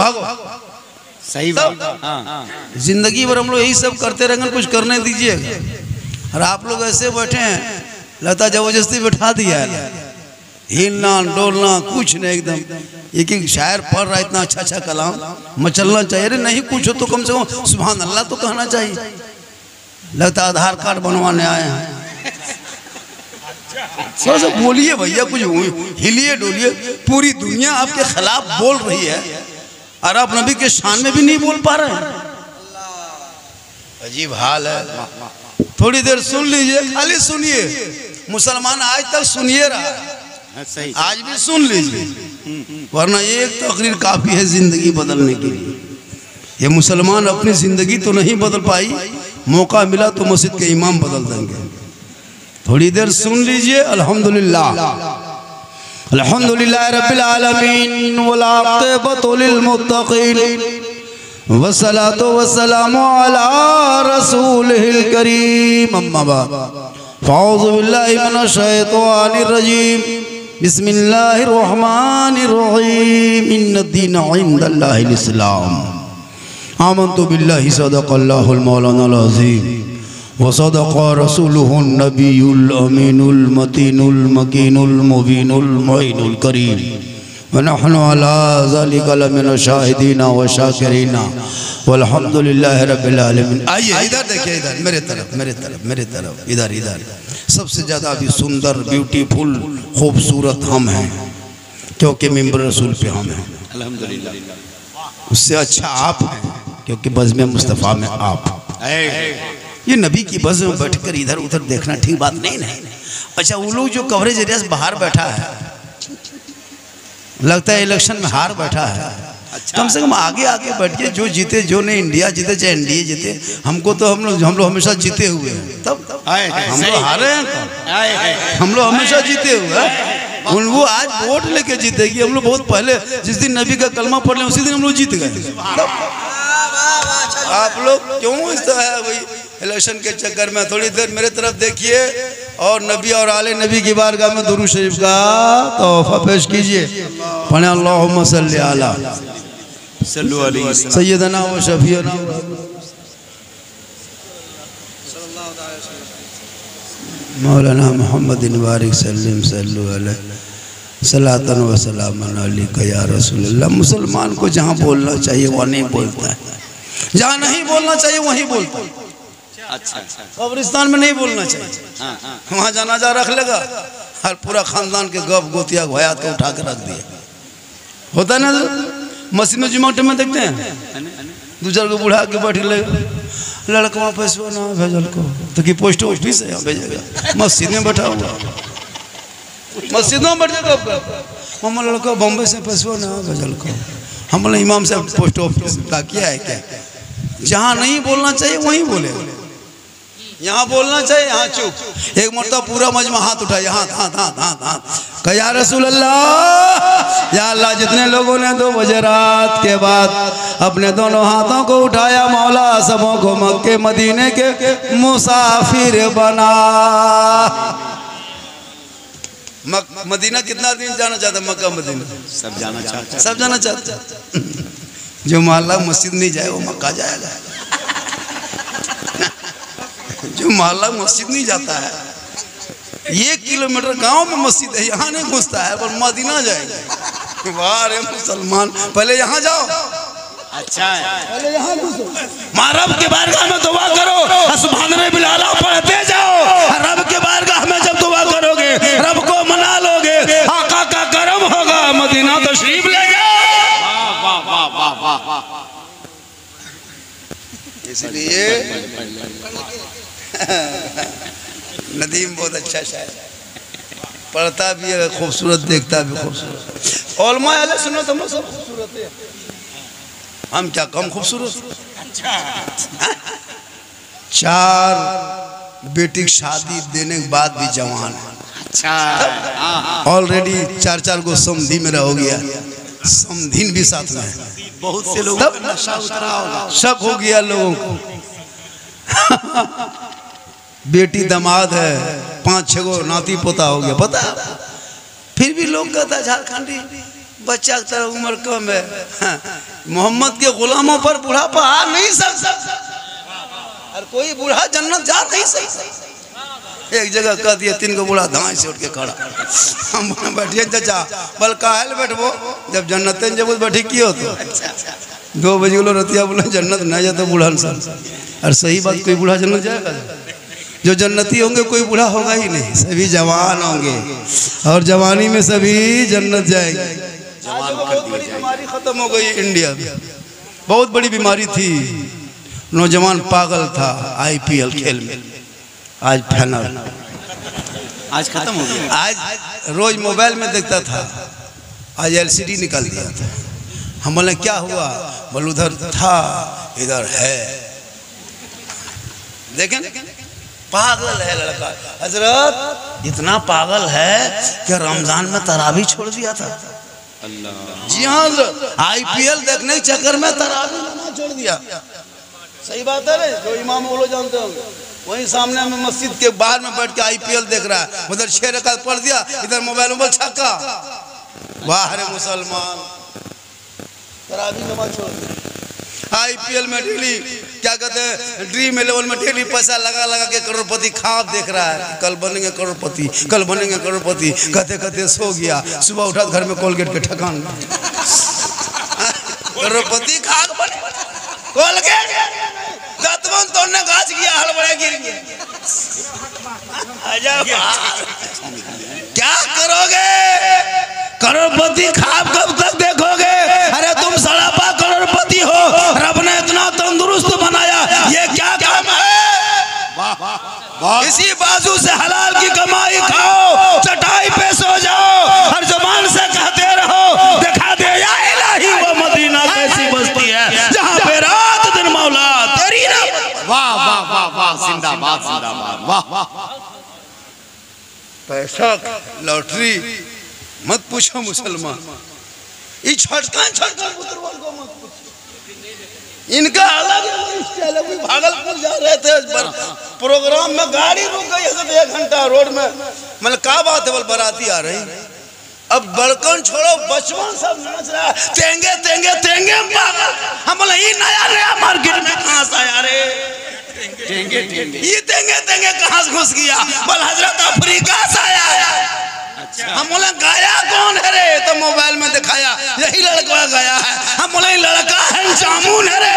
भागो। सही बात। हाँ। जिंदगी भर हम लोग यही सब करते रहेंगे, कुछ करने दीजिएगा। और आप लोग ऐसे बैठे हैं, लता जबरदस्ती बैठा दिया है, हिलना डोलना कुछ नहीं, एकदम एक एक शायर पढ़ रहा है, इतना अच्छा अच्छा कलाम, मचलना चाहिए। अरे नहीं कुछ हो तो कम से कम सुभान अल्लाह तो कहना चाहिए। लगता आधार कार्ड बनवाने आए हैं। थोड़ा सा बोलिए भैया, कुछ हिलिए डोलिए। पूरी दुनिया आपके खिलाफ बोल रही है और आप नबी के शान में भी नहीं बोल पा रहे हैं। अजीब हाल है। थोड़ी देर सुन लीजिए, खाली सुनिए। मुसलमान आज तक सुनिए रहा है, आज भी सुन लीजिए, वरना एक तकरीर काफी है जिंदगी बदलने के लिए। ये मुसलमान अपनी जिंदगी तो नहीं बदल पाई, मौका मिला तो मस्जिद के इमाम बदल देंगे। थोड़ी देर सुन लीजिए। अल्हम्दुलिल्लाह अल्हम्दुलिल्लाह रब्बिल आलमीन वल आक़िबतु लिल मुत्तक़ीन वस्सलातु वस्सलामु अला रसूलिल करीम। अम्मा बाद फ़अऊज़ु बिल्लाहि मिनश शैतानिर रजीम। बिस्मिल्लाहिर रहमानिर रहीम। इन्नद-दीन इंदल्लाहिल इस्लाम। आमन्तु बिल्लाहि सदक़ल्लाहुल मौलानाल अज़ीम व सदक़ रसूलुहुन नबियुल अमीनुल मतीनुल मकीनुल मुबीनुल मुईनुल करीम व नहनु अला ज़ालिका लमिन शाहिदीना व शाकिरीना वल्हम्दुलिल्लाहि रब्बिल आलमीन। आइए इधर देखिए, इधर मेरे तरफ, मेरे तरफ, मेरे तरफ, इधर इधर। सबसे ज़्यादा भी सुंदर ब्यूटीफुल खूबसूरत हम हैं, क्योंकि मिंबर रसूल पे हम हैं। अल्हम्दुलिल्लाह। उससे अच्छा आप हैं, क्योंकि बज़्म मुस्तफ़ा में आप। ये नबी की बज़्म में बैठकर इधर उधर देखना ठीक बात नहीं है। अच्छा, वो लोग जो कवरेज एरिया से बाहर बैठा है, लगता है इलेक्शन में हार बैठा है। कम से कम आगे आगे बैठिए, जो जीते जो नहीं, इंडिया जीते चाहे एनडीए जीते, हमको तो हम लोग हमेशा जीते हुए हैं। तब हम लोग हारे हैं, हम लोग हमेशा जीते हुए हैं। उन वो आज वोट लेके जीतेगी, हम लोग बहुत पहले जिस दिन नबी का कलमा पढ़ लें उसी दिन हम लोग जीत गए। आप लोग क्यों इस तरह वही इलेक्शन के चक्कर में? थोड़ी देर मेरे तरफ देखिए और नबी और आले नबी की बारगाह में दुरूद शरीफ का तोहफा पेश कीजिए। पढ़े अल्लाहुम्मा सल्ली अला सय्यदना व शफीना मौलाना मोहम्मदिन बारिक सल्लम सल्लु अलैहि सलातन व सलामन अलैका या रसूलल्लाह। मुसलमान को जहाँ बोलना चाहिए वहाँ नहीं बोलता है, जहाँ नहीं बोलना चाहिए वहीं बोलता है। अच्छा, कब्रिस्तान में नहीं बोलना चाहिए, वहाँ जनाजा रख लेगा और पूरा खानदान के गप गोतिया घोयात को उठा के रख दिया। होता है ना, मस्जिद में जुमा में देखते हैं, दूसरे को बुढ़ा के बैठ लेगा, लड़का पैसा ना भेजल को तो कि पोस्ट ऑफिस है भेजेगा, मस्जिद में बैठा हुआ, मस्जिद में बैठ जाएगा। हम लड़का बम्बई से पैसा ना भेजल को, हम इमाम से पोस्ट ऑफिस किया है क्या? जहाँ नहीं बोलना चाहिए वहीं बोले, यहाँ बोलना चाहिए यहाँ चुप। एक मरतबा पूरा मजमा हाथ उठाया, हाथ हाथ हाथ हाथ हाथ कहा या रसूल अल्लाह, या अल्लाह जितने लोगों ने 2 बजे रात के बाद अपने दोनों हाथों को उठाया, मौला सबों को मक्के मदीने के मुसाफिर बना। मदीना कितना दिन जाना चाहता? मक्का मदीना सब जाना चाहता, सब जाना चाहता। जो मोहल्ला मस्जिद नहीं जाए वो मक्का जाएगा, जो मोहल्ला मस्जिद नहीं जाता है, 1 किलोमीटर गांव में मस्जिद है, यहाँ नहीं घुसता है, पर मदीना जाएगा। वाह रे मुसलमान, पहले यहाँ जाओ। अच्छा है, पहले यहाँ घुसो, रब के बारगाह में दुआ करो, सुभान रब्बिल आला पढ़ते जाओ। रब के बारगाह में जब दुआ करोगे, रब को मना लोगे, आका का करम होगा, मदीना तशरीफ ले जाओ। वाह वाह वाह वाह वाह। इसलिए नदीम बहुत अच्छा शायर, पढ़ता भी है खूबसूरत, देखता भी खूबसूरत। औलमा अहले सुन्नत हम सब खूबसूरत है, हम क्या कम खूबसूरत? अच्छा, 4 बेटी शादी देने के बाद भी जवान है। अच्छा, ऑलरेडी 4 को समधी मेरा हो गया, समधीन भी साथ में है। बहुत से लोग नशा उतरा होगा, शक हो गया लोगों को। बेटी दामाद है, 5-6 गो नाती पोता हो गया, पता। फिर भी लोग कहता है झारखंडी बच्चा की तरह उम्र कम है। हाँ, मोहम्मद के गुलामों पर बुढ़ापा आ नहीं सकता और कोई बूढ़ा जन्नत जा नहीं सकता। एक जगह कह दिया 3 को बूढ़ा धाए से उठ के खड़ा, हम बैठिए चाचा बल काहे बैठबो जब जन्नत जब बैठी की हो तो 2 बजे बोलो रतिया बोलो जन्नत नहीं जाता बूढ़ा इंसान। और सही बात, कोई बूढ़ा जन्नत जाएगा? जो जन्नती होंगे कोई बूढ़ा होगा ही नहीं, सभी जवान होंगे और जवानी में सभी जन्नत जाएंगे। बहुत बड़ी बीमारी खत्म हो गई इंडिया में, बहुत बड़ी बीमारी थी। नौजवान पागल था IPL खेल में, आज फाइनल, आज खत्म हो गया। आज रोज मोबाइल में देखता था, आज LCD निकाल दिया था। हम बोले क्या हुआ? बोल उधर था इधर है। देखें पागल है लड़का। हजरत इतना पागल है कि रमजान में तरावी छोड़ दिया था। अल्लाह। जी हाँ, IPL देखने के चक्कर में तरावी नमाज छोड़ दिया। सही बात है रे, जो इमाम वो लोग जानते होंगे। वहीं सामने में मस्जिद के बाहर में बैठ के IPL देख रहा है, उधर 6 रकात पढ़ दिया, इधर मोबाइल में छक्का। वाह रे मुसलमान, तरावी नमाज छोड़ दिया। IPL में डेली क्या कहते हैं, ड्रीम 11 में डेली पैसा लगा लगा के करोड़पति ख्वाब देख रहा है, कल बनेंगे करोड़पति, कल बनेंगे करोड़पति। कहते कहते सो गया, सुबह उठा घर में कोलगेट के ठकान करोड़पति खाक बने कोलगेट दतवन तोड़ने गाछ गया, हलबड़े गिर गया। क्या करोगे? करोड़पति ख्वाब कब तक देखोगे? अरे तुम सड़ापा करोड़पति हो, रब ने इतना तंदुरुस्त बनाया, ये क्या काम है? इसी बाजू से हलाल की कमाई खाओ, चटाई पे सो जाओ, हर जुबान से कहते रहो दिखा दे या इलाही वो मदीना कैसी बस्ती है जहाँ पे रात दिन मौला तेरी ना। वाह वाह वाह वाह, जिंदाबाद जिंदाबाद, वाह वाह। पैसा लॉटरी मत पूछो मुसलमान, ये छटका पुत्रवाल को मत पूछो। इनका अलग स्टाइल है। भागलपुर जा रहे थे प्रोग्राम में, गाड़ी रुक गई है 1 घंटा रोड में। मतलब क्या बात है, बोल बाराती आ रही। अब बड़कन छोड़ो, बचपन सब नाच रहा है, तेंगे तेंगे तेंगे पागल। हम बोले ये नया नया मार्केट में कहाँ से आया रे? टेंगे टेंगे, ये तेंगे तेंगे कहाँ से घुस गया? बोल हजरत अफ्रीका से आया है। हम बोले गाया कौन है रे? तो मोबाइल में दिखाया यही लड़का गया है। हम बोले लड़का है जामुन है रे।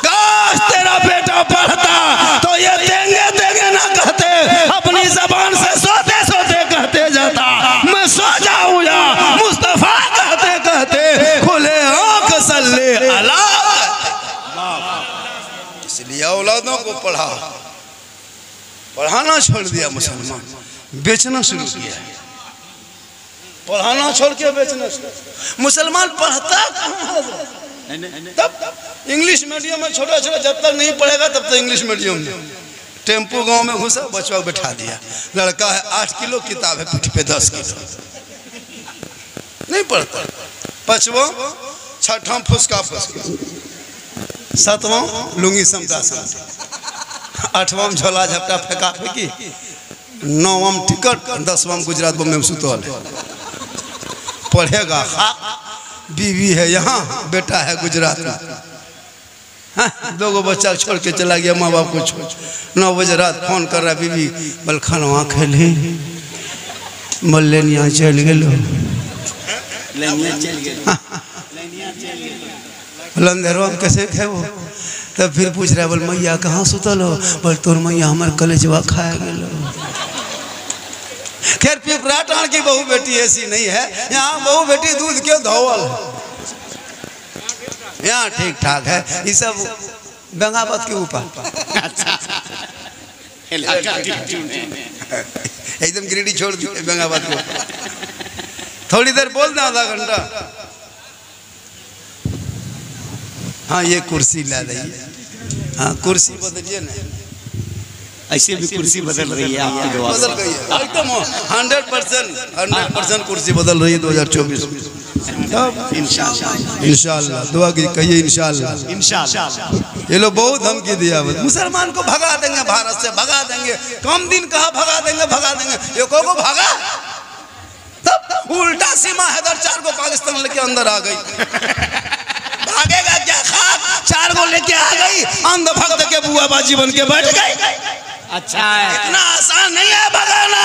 काश तेरा बेटा पढ़ता तो ये देंगे देंगे ना कहते, अपनी जबान से सोते सोते कहते जाता मैं सो जाऊं या मुस्तफा कहते कहते खुले आंख सल्ले अला। इसलिए औलादों को पढ़ाना छोड़ दिया मुसलमान, बेचना शुरू किया। पढ़ाना छोड़ के बेचना शुरू। मुसलमान पढ़ता कहाँ है? तब इंग्लिश मीडियम में छोटा छोटा, जब तक नहीं पढ़ेगा तब तक इंग्लिश मीडियम में। टेम्पो गांव में घुसा, बचवा को बैठा दिया, लड़का है 8 किलो, किताब है पीठ पे 10 किलो। नहीं पढ़ता। 5वां 6वां फुसका फुसका, 7वां लुंगी समता समता, 8वां झोला झपटा फेंका फेंकी, 9वां टिकट, 10वां गुजरात बम में सुतल। पढ़ेगा, बीवी है यहाँ, बेटा है गुजरात में। हाँ, 2 बच्चा छोड़ के चला गया, माँ बाप को छोड़। 9 बजे रात फोन कर रहा बीवी, बल खाना खेली, बोल लेनिया चल गेलो, अंधेरवा में कैसे थे वो। तब फिर पूछ रहा, बोल मैया कहाँ सुतल हो? बोल तोर मैया हमारे कलेजवा खा गेलो। खैर पिपराटान की बहू बेटी ऐसी नहीं है, यहाँ बहू बेटी दूध के धोवल, यहाँ ठीक ठाक है। ये सब गंगावत के ऊपर एकदम गिरिडी छोड़ दी गंगावत को। थोड़ी देर बोल दे, आधा घंटा। हाँ ये कुर्सी ला रही है, हाँ कुर्सी बदलिए ना। ऐसे भी कुर्सी बदल रही है, आपकी दुआ बदल गई है एकदम 100% कुर्सी बदल रही है 2024 में। इंशाअल्लाह दुआ की कहिए, इंशाअल्लाह इंशाअल्लाह। ये लोग बहुत धमकी दिया, मुसलमान को भगा देंगे, भारत से भगा देंगे। कम दिन कहा भगा देंगे, ये को भगा तब उल्टा सीमा हैदर 4 को पाकिस्तान लेके अंदर आ गई। भागेगा क्या खाक, 4 को लेके आ गई, अंध भक्त के बुआ बाजी बन के बैठ गई। अच्छा है, इतना आसान नहीं है भगाना।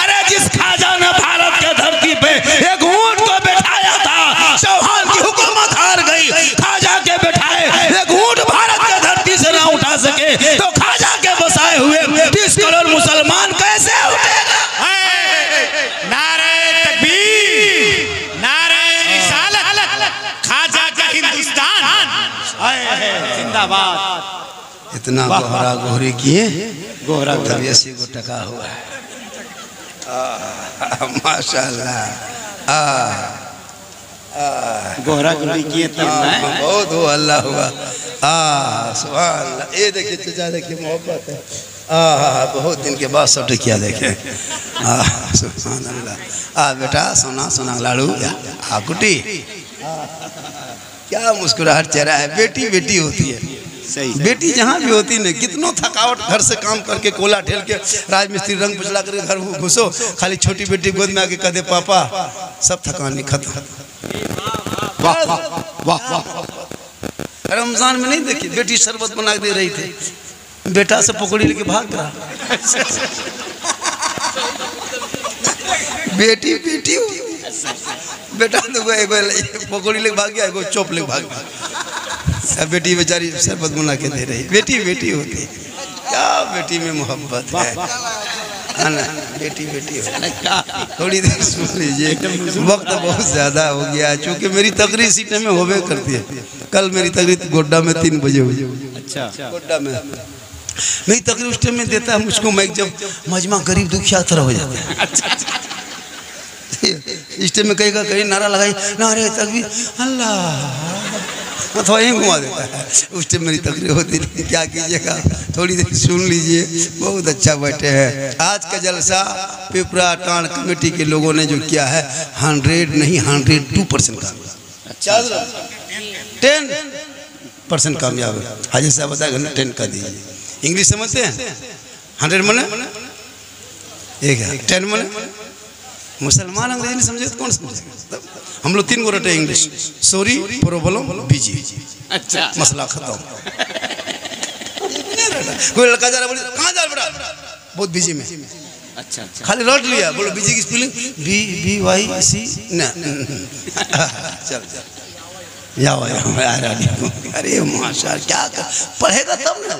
अरे जिस खाजा ने भारत के धरती पे एक ऊंट को बैठाया था, चौहान की हुकूमत हार गई। खाजा के बैठाए एक ऊंट भारत के धरती से ना उठा सके तो खाजा के बसाए हुए 30 करोड़ मुसलमान कैसे उठेगा? नारे तकबीर, नारे रिसालत, खाजा का हिंदुस्तान जिंदाबाद। इतना गोहरा गोहरी किए, गोहरा तब 80 को टका हुआ है। माशाल्लाह, गोहरा गोहरी किए तब बहुत हो अल्लाह हुआ। सुभान अल्लाह। ये देखिए चाचा, देखिए मोहब्बत है। बहुत दिन के बाद सब किया देखे। सुभान अल्लाह। बेटा सोना सोना लाड़ू कुटी, क्या मुस्कुराहट चेहरा है। बेटी बेटी होती है, सही। बेटी जहाँ भी होती है, कितनों थकावट घर से काम करके कोला ठेल के राजमिस्त्री रंग पुछला करके घर घुसो, खाली छोटी बेटी गोद में आके कह दे पापा, सब थकानी खत्म। वाह वाह वाह वाह। रमजान में नहीं देखी बेटी शरबत बना दे रही थी, बेटा से पकड़ी लेके भाग रहा। बेटी बेटी बेटा तो पकड़ी लेके भाग गया, एगो चौप लेके भाग गया। सब बेटी बेचारी शरबत बना के दे रही। बेटी बेटी होती, क्या बेटी में मोहब्बत है ना। बेटी बेटी हो। थोड़ी देर सुन लीजिए, वक्त बहुत ज़्यादा हो गया, चूँकि मेरी तकरीर इसी टाइम में होवे करती है। कल मेरी तकरीर गोड्डा में 3 बजे हुई। अच्छा, गोड्डा में मेरी तकरीर उस टाइम में देता है मुझको माइक, जब मजमा गरीब दुखिया तरह हो जाता है। इस टाइम में कहेगा, कहीं नारा लगाई, नारे तकबीर अल्लाह, थोड़ा ही घुमा देता है। उस टाइम मेरी तकरीर होती नहीं, क्या कीजिएगा। थोड़ी देर सुन लीजिए, बहुत अच्छा बैठे हैं। आज का जलसा पिपरा टाण कमेटी के लोगों ने जो किया है, 100 नहीं 102% कामयाब, 10% कामयाब है। हाजी साहब बताया 10 का दीजिए। इंग्लिश समझते हैं? 100 मने एक है, 10 मने मुसलमान अंग्रेजी नहीं समझे तो कौन समझेगा। हम लोग 3 गो रटे इंग्लिश, सॉरी, प्रॉब्लम, बिजी। अच्छा, मसला खत्म। कोई लड़का जा रहा, बोले कहाँ जा रहा, बहुत बिजी में। अच्छा, खाली रट लिया, बोलो बिजी की स्पेलिंग BYC ना। चल जाओ। अरे माशाल्लाह, क्या पढ़ेगा तब ना।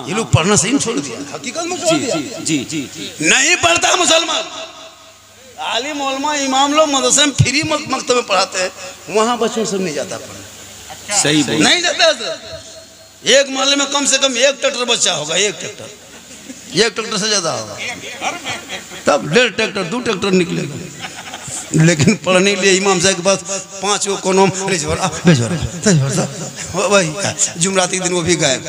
ये लोग पढ़ना सही छोड़ दिया, हकीकत में छोड़ दिया। जी जी जी, नहीं पढ़ता मुसलमान। आलिम उलमा इमाम लोग मदरसे में फ्री मकतब में पढ़ाते हैं, वहाँ बच्चों सब नहीं जाता पढ़ने। सही नहीं जाता है। एक मोहल्ले में कम से कम 1 ट्रैक्टर बच्चा होगा, 1 ट्रैक्टर, 1 ट्रैक्टर से ज़्यादा होगा, तब 1.5 ट्रैक्टर 2 ट्रैक्टर निकलेगा। लेकिन पढ़ने के लिए इमाम साहब के पास 5 गो कौन वही जुमराती दिन वो भी गायब।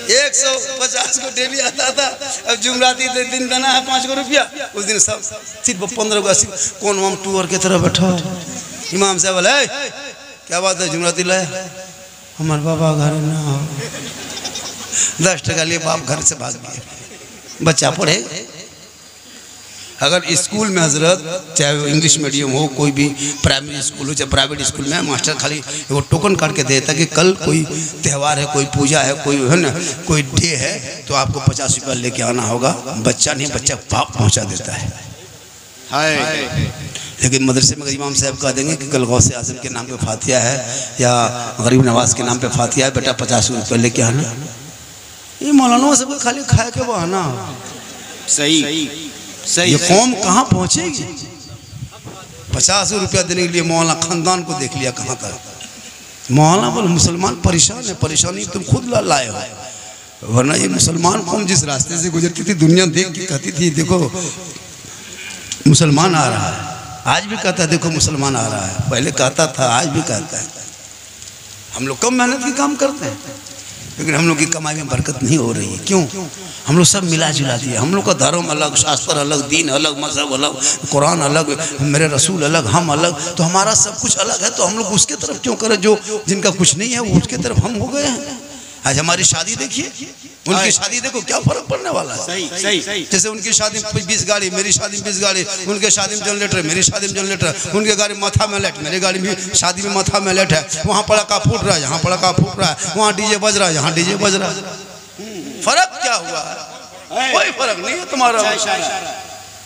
150 को डेली आता था, अब जुमराती दिन देना है 5 गो रुपया। उस दिन सब सिर्फ 15 को कौन हम टूर की तरह बैठा। इमाम साहब बोले क्या बात है, जुमराती लाया? हमारे बाबा घर ना हो। 10 टका लिए बाप घर से भाग गया। बच्चा पढ़े। अगर स्कूल में हजरत, चाहे वो इंग्लिश मीडियम हो, कोई भी प्राइमरी स्कूल हो, चाहे प्राइवेट स्कूल में, मास्टर खाली वो टोकन काट के देता कि कल कोई त्यौहार है, कोई पूजा है, कोई है ना, कोई डे है, तो आपको 50 रुपया लेके आना होगा। बच्चा नहीं, बच्चा बाप पहुंचा देता है। लेकिन मदरसे में इमाम साहब कह देंगे कि कल गौसे आजम के नाम पे फातिहा है या गरीब नवाज के नाम पे फातिहा है, बेटा 50 रुपया लेके आना। ये मौलाना सब खाली खाए के बहाना। सही सही, ये कौम कहाँ पहुँचेगी? 50 रुपया देने के लिए मौलाना खानदान को देख लिया कहाँ तक। मौलाना बोले मुसलमान परेशान है, परेशानी तुम खुद लाए हो, वरना ये मुसलमान कौम जिस रास्ते से गुजरती थी, दुनिया देख के कहती थी देखो मुसलमान आ रहा है। आज भी कहता है देखो मुसलमान आ रहा है, पहले कहता था, आज भी कहता है। हम लोग कम मेहनत की काम करते हैं, लेकिन हम लोग की कमाई में बरकत नहीं हो रही है। क्यों? हम लोग सब मिला जुला दिया। हम लोग का धर्म अलग, शास्त्र अलग, दीन अलग, मजहब अलग, कुरान अलग, मेरे रसूल अलग, हम अलग, तो हमारा सब कुछ अलग है। तो हम लोग उसके तरफ क्यों करें जो जिनका कुछ नहीं है, वो उसके तरफ हम हो गए हैं। आज हमारी शादी देखिए, उनकी शादी देखो, क्या फर्क पड़ने वाला है। सही सही। जैसे उनकी शादी में 20 गाड़ी, मेरी शादी में 20 गाड़ी, उनके शादी में जनरेटर, मेरी शादी में जनरेटर, उनके गाड़ी में माथा में लाइट, मेरी गाड़ी में शादी में माथा में लाइट है। वहाँ पड़ाका फूट रहा है, यहाँ पड़ाका फूट रहा है, वहाँ डीजे बज रहा है, यहाँ डीजे बज रहा है। फर्क क्या हुआ है? कोई फर्क नहीं है तुम्हारा।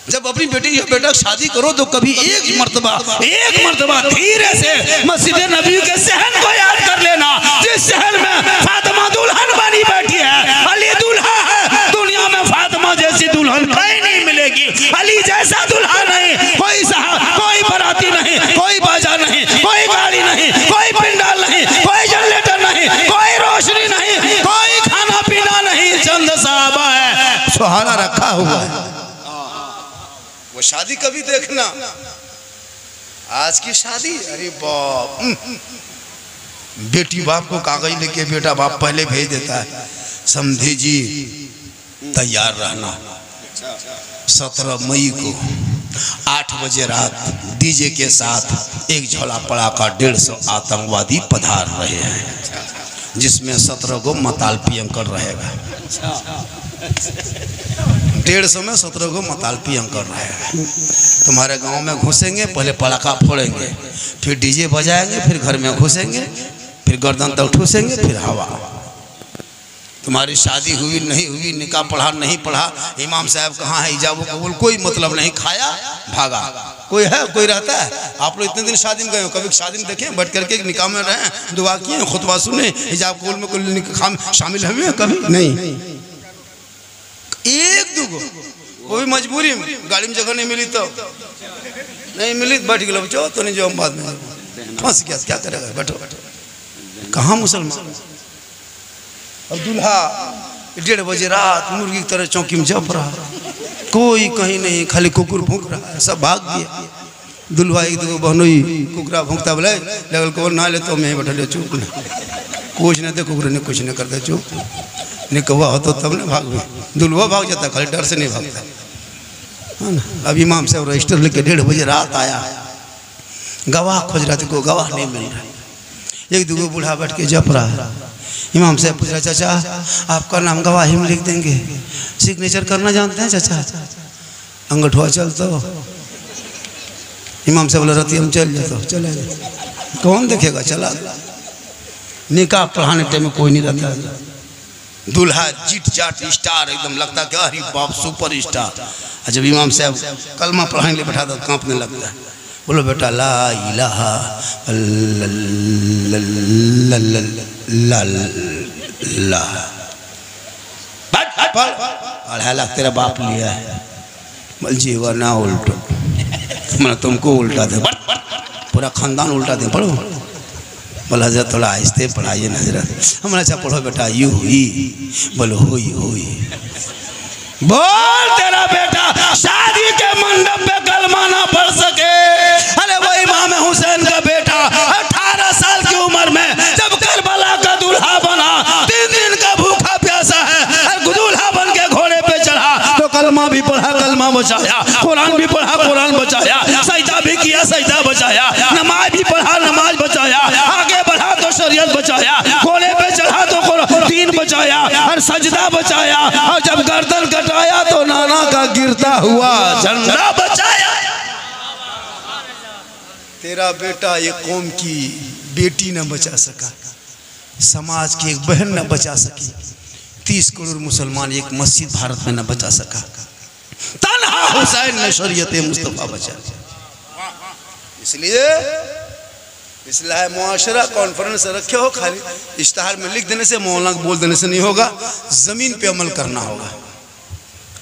जब अपनी बेटी या बेटा शादी करो तो कभी एक मर्तबा धीरे से मस्जिद नबी के सहन को याद कर लेना, जिस सहन में फातिमा दुल्हन बनी बैठी है, अली दूल्हा है। दुनिया में फातिमा जैसी दुल्हन कहीं नहीं मिलेगी, अली जैसा दूल्हा नहीं, कोई साहब, कोई बराती नहीं, कोई बाजा नहीं, कोई गाड़ी नहीं, कोई पिंडाल नहीं, कोई जनरेटर नहीं, कोई रोशनी नहीं, कोई खाना पीना नहीं, चंद साहबा है, सुहाना रखा हुआ है। वो शादी कभी देखना, आज की शादी, अरे बाप, बेटी बाप को कागज लेके बेटा बाप पहले भेज देता है, समझे जी तैयार रहना, 17 मई को 8 बजे रात डीजे के साथ एक झोला पड़ाका 150 आतंकवादी पधार रहे हैं, जिसमें 17 को मताल पियंकर रहेगा। 150 में 17 को मताल पियंकर रहेगा। तुम्हारे गांव में घुसेंगे, पहले पड़ाका फोड़ेंगे, फिर डीजे बजाएंगे, फिर घर में घुसेंगे, फिर गर्दन तक ठूसेंगे, फिर हवा। तुम्हारी शादी हुई नहीं हुई, निकाह पढ़ा नहीं पढ़ा, इमाम साहब कहाँ है, इजाबो कबूल, कोई मतलब नहीं, खाया भागा। कोई है, कोई रहता है? आप लोग इतने दिन शादी में गए हो, कभी शादी में देखें बैठ करके निकाह में रहे, दुआ किए, खुतबा सुने, इजाब कबूल में कोई शामिल हुए? कभी नहीं। एक दूगो कोई मजबूरी में, गाड़ी में जगह नहीं मिली तो नहीं मिली, बैठ गए बच्चों, तो नहीं जो हम बाद में फंस गया, क्या करेगा, बैठो। कहाँ मुसलमान? अब दूल्हा 1:30 बजे रात मुर्गी की तरह चौकी में जप रहा, कोई कहीं नहीं, खाली कुकुर भूख रहा है, सब भाग गया। दूल्हा एक दो बहनोई कुकरा भूखता बोले लगल को ना ले तो मैं बैठे चुप न, कुछ नहीं दे कुकुर ने कुछ नहीं करते, चुप नहीं कौवा हो तो तब ना भाग गए। दूल्हा भाग जाता, खाली डर से नहीं भागता है ना। अब इमाम साहब रजिस्टर लेके 1:30 बजे रात आया, गवाह खोज रहा था, कोई गवाह नहीं मिल रहा। एक दूगो बूढ़ा बैठ के जप रहा है। इमाम साहब पूछ रहा, चाचा आपका नाम गवाही में लिख देंगे, सिग्नेचर करना जानते हैं चाचा? अंगूठा चल तो इमाम साहब बोला, रती हम चल जाते, चले कौन देखेगा, चला। निकाह पढ़ाने टाइम में कोई नहीं रहता, दूल्हा जीट जाट स्टार एकदम लगता कि अरे बाप सुपर स्टार। जब इमाम साहब कलमा पढ़ाने के लिए बैठा था कांपने लगता है। बोलो बेटा ला इलाहा पढ़ा लग तेरा बाप लिया है, बोल जीवा ना उल्टो, मैं तुमको उल्टा दे, पूरा खानदान उल्टा दे, पढ़ो। बोला हजरत थोड़ा आहिस्ते पढ़ाइए ना हजरत। हमने अच्छा पढ़ो बेटा, यू हुई, बोलो हुई हुई। बोल तेरा बेटा शादी के मंडप पे कलमा ना पढ़ सके। अरे वो इमाम हुसैन का बेटा 18 साल की उम्र में जब करबला का दूल्हा बना, 3 दिन का भूखा प्यासा है, दूल्हा बन के घोड़े पे चढ़ा तो कलमा भी पढ़ा, कलमा बचाया, कुरान भी पढ़ा, कुरान बचाया, सजदा भी किया, सजदा बचाया, नमाज भी पढ़ा, नमाज बचाया, आगे बढ़ा तो शरीयत बचाया, घोड़े पे चढ़ा तो दीन बचाया और सजदा बचाया, और जब गर्दन कटाया तो नाना का गिरता हुआ झंडा बचाया। तेरा बेटा एक कौम की बेटी न बचा सका, समाज की एक बहन न बचा सकी, 30 करोड़ मुसलमान एक मस्जिद भारत में न बचा सका, तन्हा हुसैन ने शरीयत मुस्तफा बचा। इसलिए इसलिए मुआशरा कॉन्फ्रेंस रखे हो, खाली इश्तिहार में लिख देने से, मौलाना को बोल देने से नहीं होगा, जमीन पे अमल करना होगा।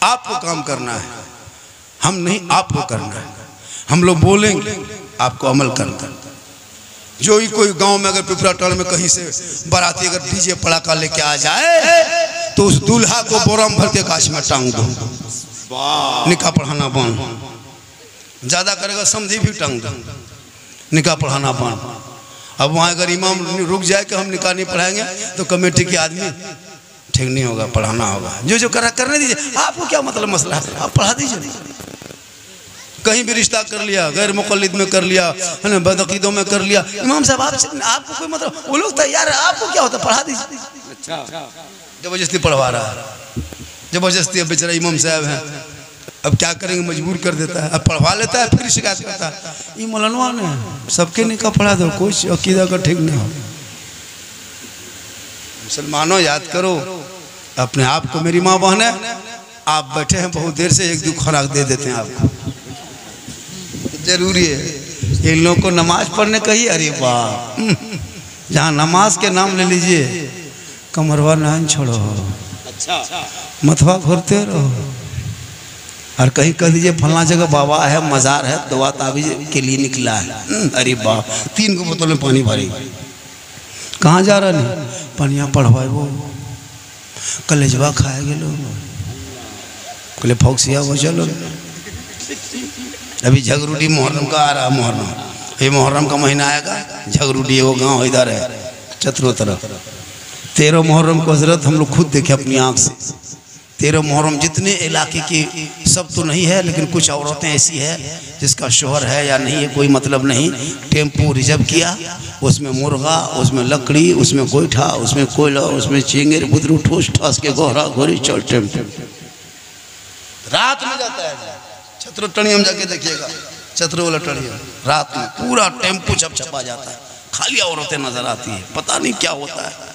आपको काम करना है, हम नहीं, आपको करना है। हम लोग बोलेंगे, आपको अमल करना। जो ही कोई गांव में अगर पिपरा टाड़ में कहीं से बाराती अगर डीजे पड़ाका लेके आ जाए तो उस दूल्हा को बोराम भर के काश में टांग दो, निकाह पढ़ाना बंद। ज्यादा करेगा समझी भी टांग दो, निकाह पढ़ाना बंद। अब वहाँ अगर इमाम रुक जाए कि हम निकाह नहीं पढ़ाएंगे तो कमेटी के आदमी ठीक नहीं होगा, पढ़ाना होगा। जो जो करने दीजिए, आपको क्या मतलब मसला है, आप पढ़ा दीजिए। कहीं भी रिश्ता कर लिया, गैर मुक़ल्लिद में कर लिया, है ना, बदअक़ीदों में कर लिया, इमाम साहब आपको कोई मतलब, वो लोग तैयार है, आपको क्या होता, पढ़ा दीजिए। जबरदस्ती पढ़वा रहा है, जबरदस्ती। अब बेचारा इमाम साहब हैं, अब क्या करेंगे, मजबूर कर देता है। अब पढ़वा लेता है, फिर शिकायत करता है, ये मौलाना ने सबके निकाह पढ़ा दो, कुछ अकीदा का ठीक नहीं हो। मुसलमानों याद करो अपने आप को, मेरी माँ बहन है, आप बैठे हैं बहुत देर से, एक दो खुराक दे देते हैं आपको, जरूरी है। इन लोगों को नमाज पढ़ने कहिए, अरे वाह, जहाँ नमाज के नाम ले लीजिए कमरवा नान छोड़ो, मथवा घूरते रहो, और कहीं कह दीजिए फलना जगह बाबा है, मज़ार है, दवा ताबीज के लिए निकला है, अरे बाप 3 को बोतल में पानी भरी, कहाँ जा रहा नहीं, पनिया पढ़वाए वो कलेजवा खाएगे लोग, कले फौक्सिया वो चलो। अभी झगरूडी मुहर्रम का आ रहा, मुहर्रम, ये मुहर्रम का महीना आएगा, झगरूडी वो गांव इधर है चतरो तरफ, 13 मुहर्रम को हजरत हम लोग खुद देखे अपनी आँख से। 13 मुहर्रम जितने इलाके की, सब तो नहीं है, लेकिन कुछ औरतें ऐसी है जिसका शोहर है या नहीं है कोई मतलब नहीं, टेम्पो रिजर्व किया, उसमें मुर्गा, उसमें लकड़ी, उसमें गोईठा, उसमें कोयला, उसमें चेंगेर बुदरू ठूस ठास के गोहरा घोरी चल टेम्पो रात में जाता है। छतरो टणी हम जाके देखिएगा, छतरो वाला टणी रात में पूरा टेम्पो छप छपा जाता है, खाली औरतें नजर आती है, पता नहीं क्या होता है।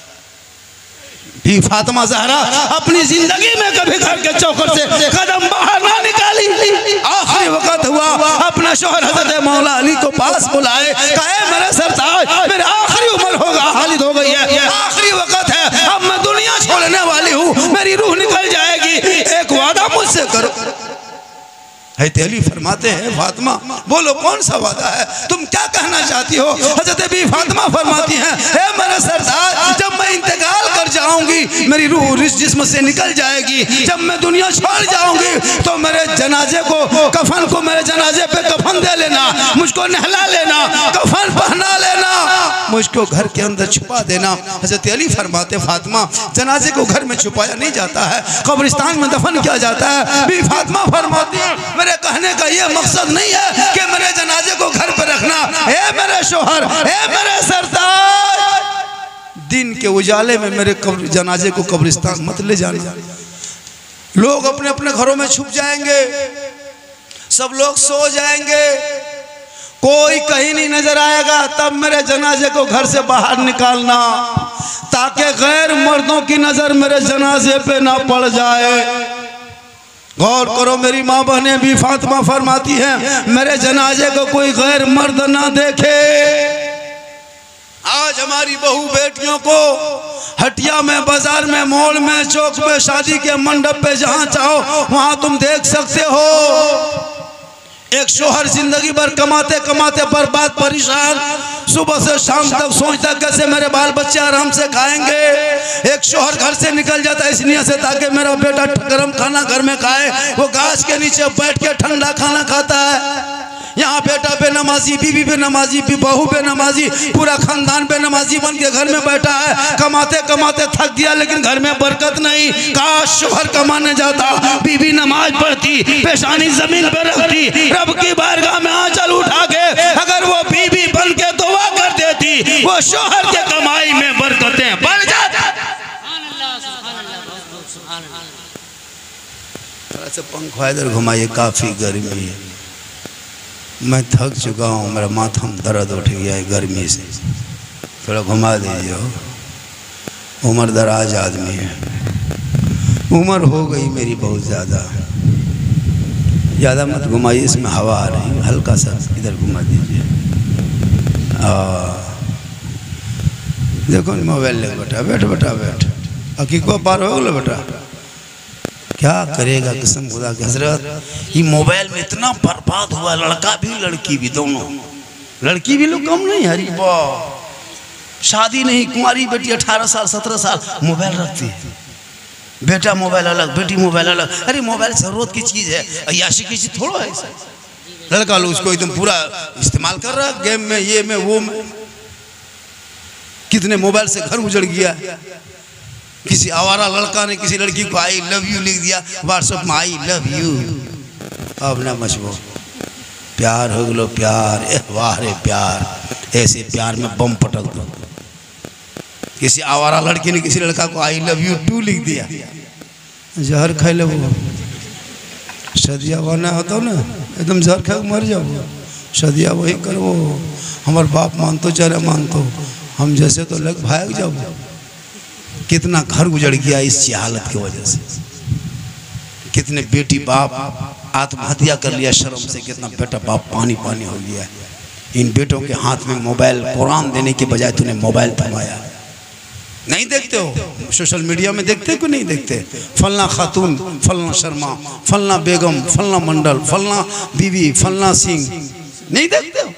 भी फातिमा ज़हरा अपनी जिंदगी में कभी घर के चौखट से कदम बाहर ना निकाली। आखिरी वक्त हुआ, अपना शोहर हज़रत मौला अली को पास बुलाए, कहे मेरे सरताज, मेरी आखिरी उम्र होगा हालिद हो गई है, आखिरी वक्त है, अब मैं दुनिया छोड़ने वाली हूँ, मेरी रूह निकल जाएगी, एक वादा मुझसे करो। अली फरमाते हैं, फातिमा बोलो कौन सा वादा है, तुम क्या कहना चाहती हो। हज़रत बी फातिमा फरमाती हैं, हे मेरे सरदार, जब मैं इंतकाल कर जाऊंगी, मेरी रूह इस जिस्म से निकल जाएगी, जब मैं दुनिया छोड़ जाऊंगी तो मेरे जनाजे को, कफन को मेरे जनाजे पे कफन दे लेना, मुझको नहला लेना, कफन पहना लेना, मुझको घर के अंदर छुपा देना। हज़रत अली फरमाते, फातिमा जनाजे को घर में छुपाया नहीं जाता है, कब्रिस्तान में दफन किया जाता है। बी फातिमा फरमाती है, मेरे कहने का ये मकसद नहीं है कि मेरे जनाजे को घर पर रखना, हे मेरे शोहर, हे मेरे सरताज, दिन के उजाले में मेरे जनाजे को कब्रिस्तान मत ले जाना। लोग अपने अपने घरों में छुप जाएंगे, सब लोग सो जाएंगे, कोई कहीं नहीं नजर आएगा, तब मेरे जनाजे को घर से बाहर निकालना, ताकि गैर मर्दों की नजर मेरे जनाजे पे ना पड़ जाए। गौर करो मेरी माँ बहनें, भी फातिमा फरमाती हैं, मेरे जनाजे को कोई गैर मर्द ना देखे। आज हमारी बहू बेटियों को हटिया में, बाजार में, मॉल में, चौक पे, शादी के मंडप पे, जहाँ चाहो वहाँ तुम देख सकते हो। एक शोहर जिंदगी भर कमाते कमाते बर्बाद, परेशान, सुबह से शाम तक सोचता कैसे मेरे बाल बच्चे आराम से खाएंगे। एक शोहर घर से निकल जाता है इस नियत से ताकि मेरा बेटा गर्म खाना घर में खाए, वो गाछ के नीचे बैठ के ठंडा खाना खाता है। यहाँ बेटा बेनमाजी, बीवी बेनमाजी, बहू बेनमाजी, पूरा खानदान बेनमाजी बन के घर में बैठा है। कमाते कमाते थक गया लेकिन घर में बरकत नहीं। काश शोहर कमाने जाता, बीवी नमाज पढ़ती, पेशानी जमीन पर रखती, रब की बारगाह में आंचल उठा के अगर वो बीवी बन के दुआ कर देती, वो शोहर के कमाई में बरकतें बढ़ जाती। पंख इधर घुमाइए, काफी गर्मी है, मैं थक चुका हूँ, मेरा माथा में दर्द उठ गया है गर्मी से, थोड़ा घुमा दीजिए। उम्र दराज आदमी है, उम्र हो गई मेरी बहुत ज़्यादा मत घुमाइए, इसमें हवा आ रही है, हल्का सा इधर घुमा दीजिए। देखो मोबाइल ले बेटा, बैठ बेटा बैठ, हकीको पार हो गया बेटा, क्या करेगा कसम खुदा की। हजरत ये मोबाइल में इतना बर्बाद हुआ, लड़का भी लड़की भी, दोनों, लड़की भी लोग कम नहीं, हरी वाह, शादी नहीं, कुंवारी बेटी 18 साल 17 साल मोबाइल रखती है, बेटा मोबाइल अलग, बेटी मोबाइल अलग। अरे मोबाइल जरूरत की चीज है, अय्याशी की चीज थोड़ा है। लड़का लोग उसको एकदम पूरा इस्तेमाल कर रहा है, गेम में, ये में, वो में। कितने मोबाइल से घर उजड़ गया। किसी आवारा लड़का ने किसी लड़की को आई लव यू लिख दिया व्हाट्सएप में, आई लव यू। अब ना मचबो, प्यार हो गलो प्यार, वाह रे प्यार, ऐसे प्यार में बम पटक दो। किसी आवारा लड़की ने किसी लड़का को आई लव यू टू लिख दिया, जहर खा ले वो सदिया बना होता ना, एकदम जहर खा मर जाओ। सदिया वही करो, हमारे बाप मानतो चाहे मानतो, हम जैसे तो लग भाग जाओ। कितना घर उजड़ गया इस हालत की वजह से, कितने बेटी बाप आत्महत्या कर लिया शर्म से, कितना बेटा बाप पानी पानी हो गया। इन बेटों के हाथ में मोबाइल, कुरान देने के बजाय तूने मोबाइल थमाया। नहीं देखते हो सोशल मीडिया में, देखते क्यों नहीं देखते? फलना खातून, फलना शर्मा, फलना बेगम, फलना मंडल, फलना बीवी, फलना सिंह, नहीं देखते हो?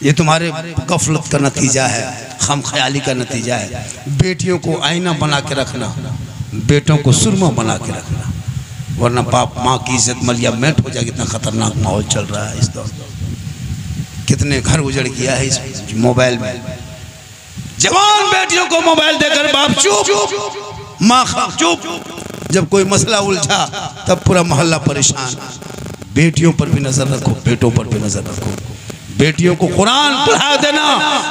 ये तुम्हारे गफलत का नतीजा है, खम ख्याली का नतीजा है। बेटियों को आईना बना के रखना, बेटों को सुरमा बना के रखना, वरना बाप माँ की इज्जत मलिया मेट हो जाएगी। इतना खतरनाक माहौल चल रहा है इस दौर। कितने घर उजड़ गया है इस मोबाइल में। जवान बेटियों को मोबाइल देकर बाप चुप, माँ चुप। जब कोई मसला उलझा तब पूरा मोहल्ला परेशान। बेटियों पर भी नजर रखो, बेटों पर भी नजर रखो। बेटियों को कुरान पढ़ा देना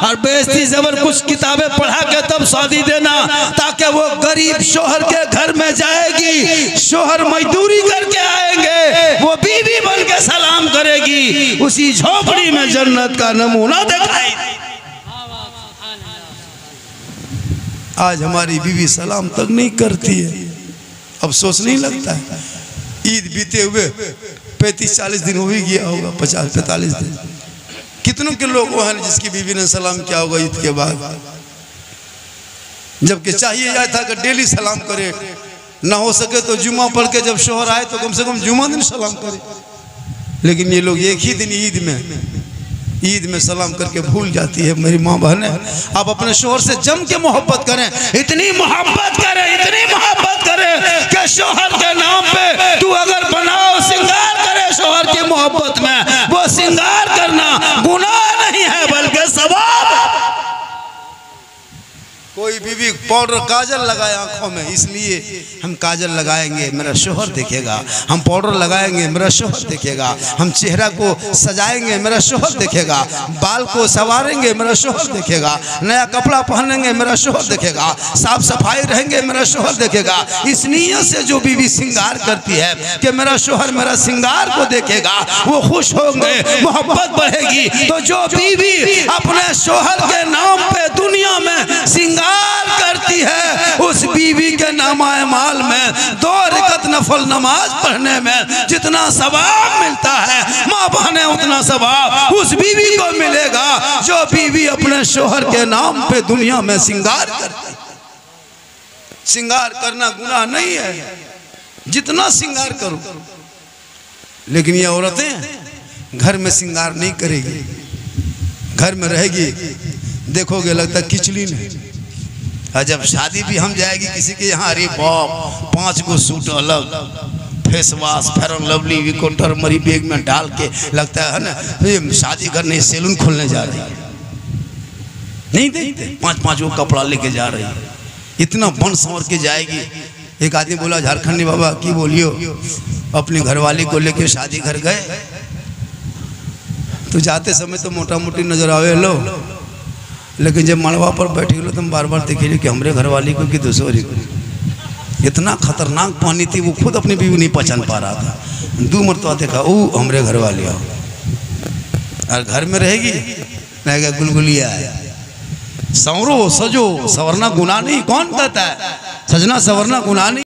और बेइज्जती ज़बर कुछ किताबें पढ़ा के तब शादी देना, ताकि वो गरीब शोहर के घर में जाएगी, शोहर मजदूरी करके आएंगे, वो बीवी बन के सलाम करेगी, उसी झोपड़ी में जन्नत का नमूना दिखाई। आज हमारी बीवी सलाम तक नहीं करती है, अफसोस नहीं लगता है। ईद बीते हुए 35-40 दिन हो ही गया होगा, 50-45 दिन। कितनों के लोग वो हैं जिसकी बीवी ने सलाम किया होगा ईद के बाद, जबकि चाहिए यह था कि डेली सलाम करे, ना हो सके तो जुमा पढ़ के जब शोहर आए तो कम से कम जुमा दिन सलाम करे। लेकिन ये लोग एक ही दिन ईद में सलाम करके भूल जाती है। मेरी माँ बहनें, आप अपने शोहर से जम के मोहब्बत करें, इतनी मोहब्बत करें कि शोहर के नाम पे तू अगर बनाओ सिंगार करे शोहर की मोहब्बत में, वो सिंगार करना गुनाह नहीं है बल्कि सवाब है। कोई बीवी पाउडर काजल लगाए आंखों में, इसलिए हम काजल लगाएंगे मेरा शोहर देखेगा, हम पाउडर लगाएंगे मेरा शोहर देखेगा, हम चेहरा को सजाएंगे मेरा शोहर देखेगा, बाल को संवारेंगे मेरा शोहर देखेगा, नया कपड़ा पहनेंगे मेरा शोहर देखेगा, साफ सफाई रहेंगे मेरा शोहर देखेगा। इस नीयत से जो बीवी सिंगार करती है कि मेरा शोहर मेरा सिंगार को देखेगा, वो खुश होंगे, मोहब्बत बढ़ेगी। तो जो बीवी अपने शोहर के नाम पे दुनिया में सिंगार करती है, उस बीवी के नामाए माल में 2 रकात नफल नमाज पढ़ने में जितना सवाब मिलता है, माँ बहने उतना सवाब उस बीवी को मिलेगा जो बीवी अपने शोहर के नाम पे दुनिया में सिंगार करती है। सिंगार करना गुनाह नहीं है, जितना सिंगार करो। लेकिन ये औरतें घर में सिंगार नहीं करेगी, घर में रहेगी, देखोगे लगता किचली नहीं। जब शादी भी हम जाएगी किसी के यहाँ, अरे बाप 5 गो सूट अलग, face wash, Fair and Lovely, विकोटर मरी बैग में डाल के लगता है ना ये शादी करने सैलून खोलने जा रही है। नहीं देखते 5-5 गो कपड़ा लेके जा रही है, इतना बन संवर के जाएगी। एक आदमी बोला, झारखंडी बाबा की बोलियो, अपनी घरवाली को लेके शादी घर गए तो जाते समय तो मोटा मोटी नजर आवे लो, लेकिन जब मड़वा पर बैठे लो तुम बार बार देखे कि हमरे घरवाली को कि दूसरी को। इतना खतरनाक पानी थी, वो खुद अपनी बीवी नहीं पहचान पा रहा था। 2 मरतबा देखा, ओ हमरे घरवाली आओ, और घर में रहेगी रहेगा गुलगुलिया है। संवरो सजो, सवरना गुनाह नहीं, कौन कहता है सजना सवरना गुनाह नहीं।